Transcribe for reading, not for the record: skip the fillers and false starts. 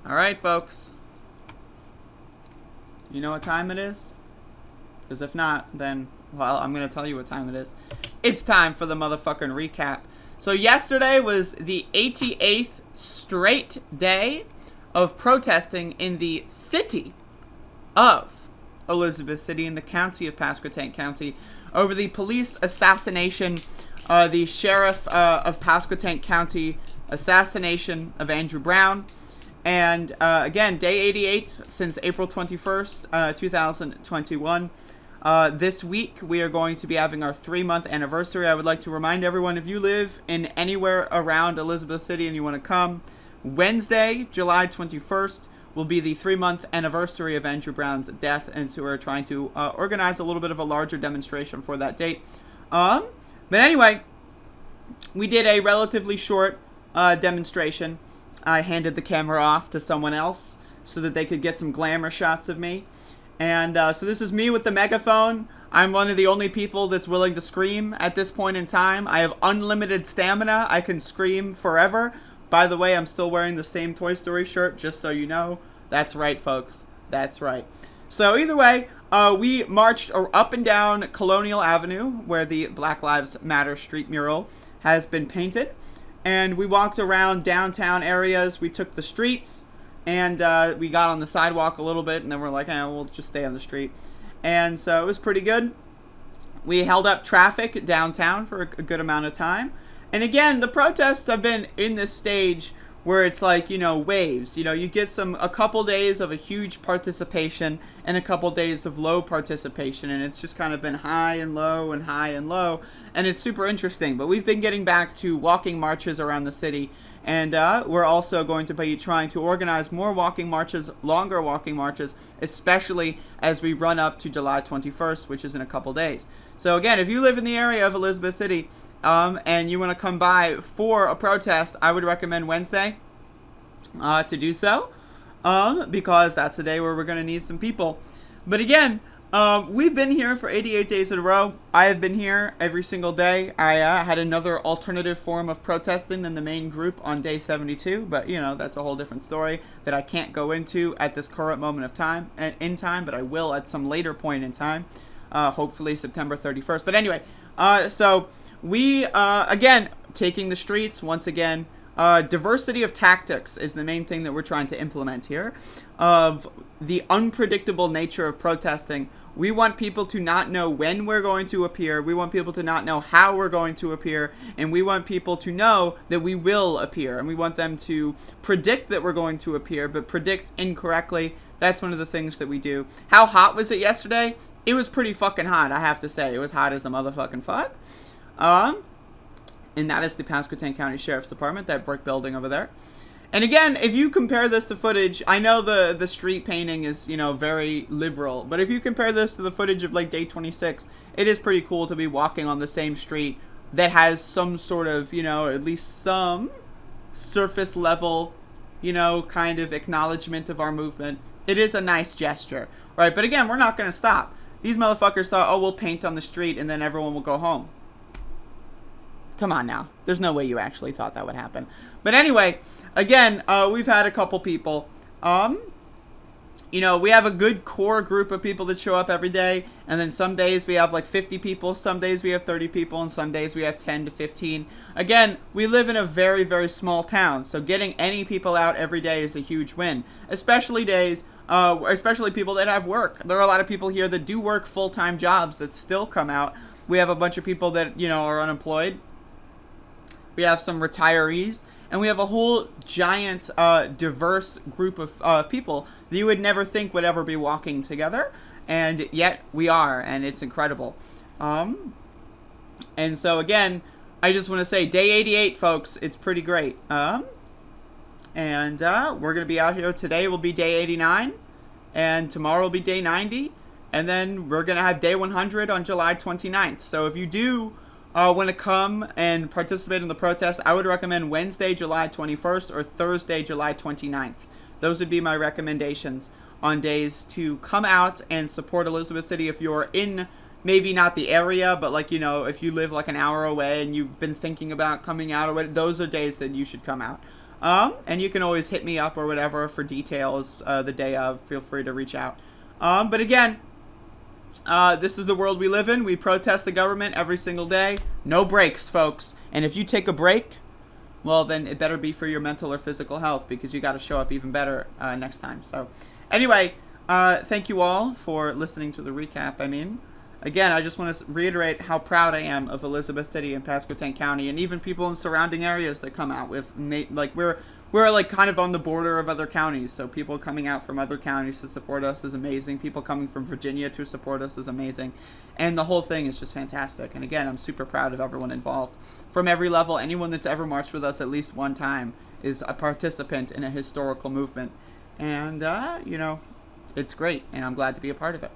Alright, folks. You know what time it is? Because if not, then, well, I'm going to tell you what time it is. It's time for the motherfucking recap. So yesterday was the 88th straight day of protesting in the city of Elizabeth City in the county of Pasquotank County over the police assassination, the sheriff of Pasquotank County assassination of Andrew Brown. And again, day 88 since April 21st, 2021. This week, we are going to be having our 3-month anniversary. I would like to remind everyone, if you live in anywhere around Elizabeth City and you want to come, Wednesday, July 21st, will be the 3-month anniversary of Andrew Brown's death. And so we're trying to organize a little bit of a larger demonstration for that date. But anyway, we did a relatively short demonstration. I handed the camera off to someone else so that they could get some glamour shots of me. And so this is me with the megaphone. I'm one of the only people that's willing to scream at this point in time. I have unlimited stamina. I can scream forever. By the way, I'm still wearing the same Toy Story shirt, just so you know. That's right, folks. That's right. So either way, we marched up and down Colonial Avenue, where the Black Lives Matter street mural has been painted. And we walked around downtown areas. We took the streets, and we got on the sidewalk a little bit, and then we're like, we'll just stay on the street. And so it was pretty good. We held up traffic downtown for a good amount of time. And again, the protests have been in this stage where it's like, waves. You get a couple days of a huge participation and a couple days of low participation. And it's just kind of been high and low and high and low. And it's super interesting. But we've been getting back to walking marches around the city. And we're also going to be trying to organize more walking marches, longer walking marches, especially as we run up to July 21st, which is in a couple days. So again, if you live in the area of Elizabeth City, and you want to come by for a protest, I would recommend Wednesday to do so, because that's the day where we're going to need some people. But again, we've been here for 88 days in a row. I have been here every single day. I had another alternative form of protesting than the main group on day 72, but that's a whole different story that I can't go into at this current moment of time, but I will at some later point in time, hopefully September 31st. But anyway, so we, again, taking the streets once again. Diversity of tactics is the main thing that we're trying to implement here. Of the unpredictable nature of protesting. We want people to not know when we're going to appear. We want people to not know how we're going to appear. And we want people to know that we will appear. And we want them to predict that we're going to appear, but predict incorrectly. That's one of the things that we do. How hot was it yesterday? It was pretty fucking hot, I have to say. It was hot as a motherfucking fuck. And that is the Pasquotank County Sheriff's Department, that brick building over there. And again, if you compare this to footage, I know the street painting is, very liberal. But if you compare this to the footage of, day 26, it is pretty cool to be walking on the same street that has some sort of, at least some surface level, kind of acknowledgement of our movement. It is a nice gesture, right? But again, we're not going to stop. These motherfuckers thought, we'll paint on the street and then everyone will go home. Come on now. There's no way you actually thought that would happen. But anyway, again, we've had a couple people. We have a good core group of people that show up every day. And then some days we have 50 people. Some days we have 30 people. And some days we have 10 to 15. Again, we live in a very, very small town. So getting any people out every day is a huge win. Especially people that have work. There are a lot of people here that do work full-time jobs that still come out. We have a bunch of people that, are unemployed. We have some retirees, and we have a whole giant, diverse group of people that you would never think would ever be walking together, and yet we are, and it's incredible. And so again, I just want to say, day 88, folks, it's pretty great. And we're going to be out here. Today will be day 89, and tomorrow will be day 90, and then we're going to have day 100 on July 29th. So if you do want to come and participate in the protest, I would recommend Wednesday, July 21st or Thursday, July 29th. Those would be my recommendations on days to come out and support Elizabeth City if you're in maybe not the area, but if you live an hour away and you've been thinking about coming out, or those are days that you should come out. And you can always hit me up or whatever for details the day of. Feel free to reach out. But again, this is the world we live in. We protest the government every single day. No breaks, folks. And if you take a break, well, then it better be for your mental or physical health, because you got to show up even better next time. So anyway, thank you all for listening to the recap. Again, I just want to reiterate how proud I am of Elizabeth City and Pasquotank County, and even people in surrounding areas that come out with, like, we're like kind of on the border of other counties, so people coming out from other counties to support us is amazing. People coming from Virginia to support us is amazing, and the whole thing is just fantastic. And again, I'm super proud of everyone involved from every level. Anyone that's ever marched with us at least one time is a participant in a historical movement, and it's great, and I'm glad to be a part of it.